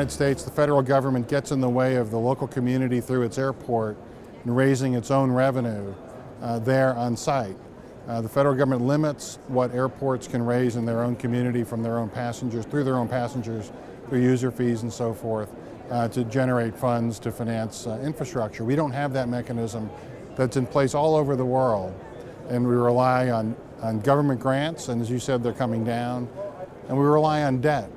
United States, the federal government gets in the way of the local community through its airport and raising its own revenue there on site. The federal government limits what airports can raise in their own community from their own passengers, through user fees and so forth, to generate funds to finance infrastructure. We don't have that mechanism that's in place all over the world, and we rely on government grants, and as you said, they're coming down, and we rely on debt,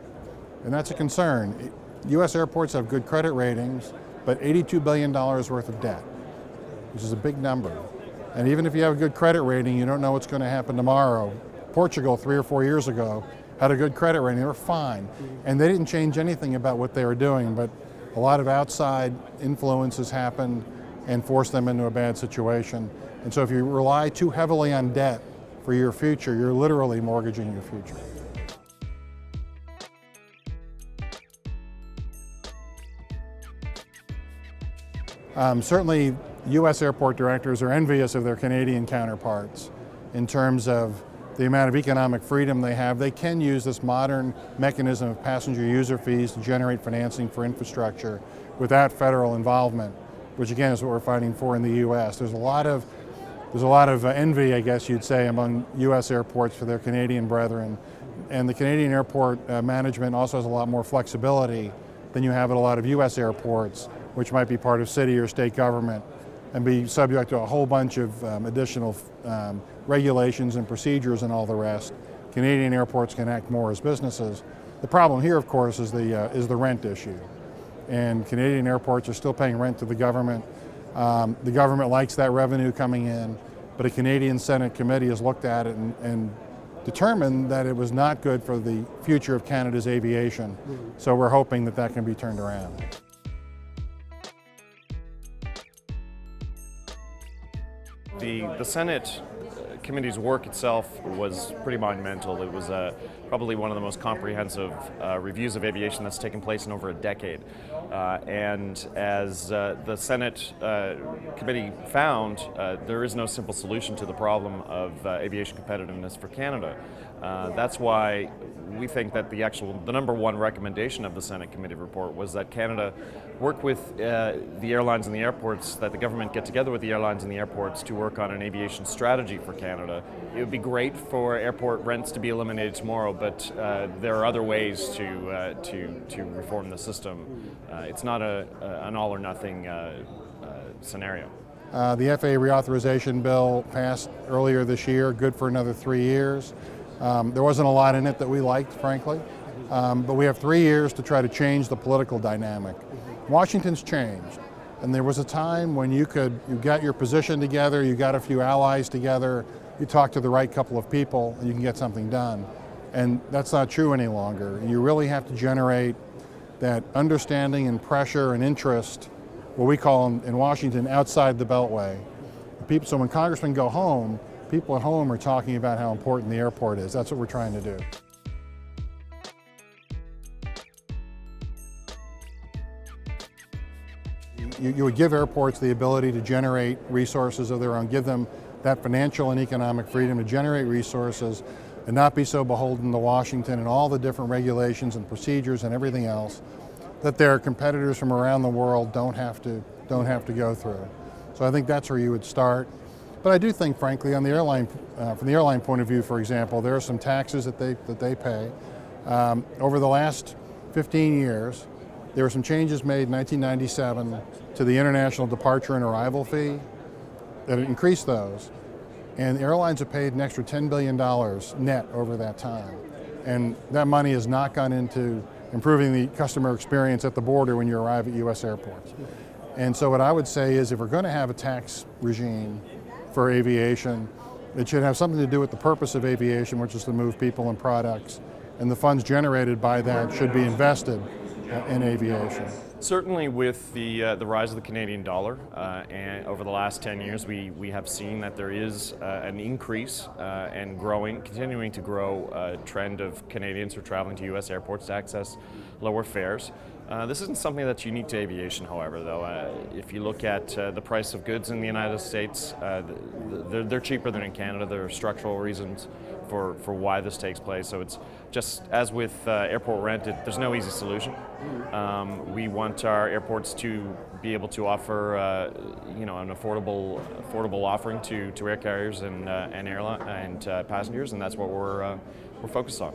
and that's a concern. U.S. airports have good credit ratings, but $82 billion worth of debt, which is a big number. And even if you have a good credit rating, you don't know what's going to happen tomorrow. Portugal, 3 or 4 years ago, had a good credit rating. They were fine. And they didn't change anything about what they were doing, but a lot of outside influences happened and forced them into a bad situation. And so if you rely too heavily on debt for your future, you're literally mortgaging your future. Certainly, U.S. airport directors are envious of their Canadian counterparts in terms of the amount of economic freedom they have. They can use this modern mechanism of passenger user fees to generate financing for infrastructure without federal involvement, which again is what we're fighting for in the U.S. There's a lot of envy, I guess you'd say, among U.S. airports for their Canadian brethren. And the Canadian airport management also has a lot more flexibility than you have at a lot of U.S. airports, which might be part of city or state government and be subject to a whole bunch of additional regulations and procedures and all the rest. Canadian airports can act more as businesses. The problem here, of course, is the rent issue. And Canadian airports are still paying rent to the government. The government likes that revenue coming in, but a Canadian Senate committee has looked at it and determined that it was not good for the future of Canada's aviation. So we're hoping that that can be turned around. The Senate committee's work itself was pretty monumental. It was probably one of the most comprehensive reviews of aviation that's taken place in over a decade. And as the Senate committee found, there is no simple solution to the problem of aviation competitiveness for Canada. That's why we think that the number one recommendation of the Senate committee report was that Canada work with the airlines and the airports, that the government get together with the airlines and the airports to work on an aviation strategy for Canada. It would be great for airport rents to be eliminated tomorrow, but there are other ways to reform the system. It's not an all or nothing scenario. The FAA reauthorization bill passed earlier this year, good for another 3 years. There wasn't a lot in it that we liked, frankly, but we have 3 years to try to change the political dynamic. Washington's changed, and there was a time when you got your position together, you got a few allies together, you talked to the right couple of people, and you can get something done. And that's not true any longer. You really have to generate that understanding and pressure and interest, what we call in Washington, outside the Beltway. So when congressmen go home, people at home are talking about how important the airport is. That's what we're trying to do. You would give airports the ability to generate resources of their own, give them that financial and economic freedom to generate resources and not be so beholden to Washington and all the different regulations and procedures and everything else that their competitors from around the world don't have to go through. So I think that's where you would start. But I do think, frankly, on the airline, from the airline point of view, for example, there are some taxes that they pay. Over the last 15 years, there were some changes made in 1997 to the international departure and arrival fee that increased those. And the airlines have paid an extra $10 billion net over that time. And that money has not gone into improving the customer experience at the border when you arrive at U.S. airports. And so what I would say is if we're going to have a tax regime for aviation, it should have something to do with the purpose of aviation, which is to move people and products. And the funds generated by that should be invested in aviation. Certainly, with the rise of the Canadian dollar, and over the last 10 years, we have seen that there is an increase and continuing to grow trend of Canadians who are traveling to U.S. airports to access lower fares. This isn't something that's unique to aviation, however, though. If you look at the price of goods in the United States, they're cheaper than in Canada. There are structural reasons for why this takes place. So it's just as with airport rent, there's no easy solution. We want our airports to be able to offer, an affordable offering to air carriers and airline and passengers, and that's what we're focused on.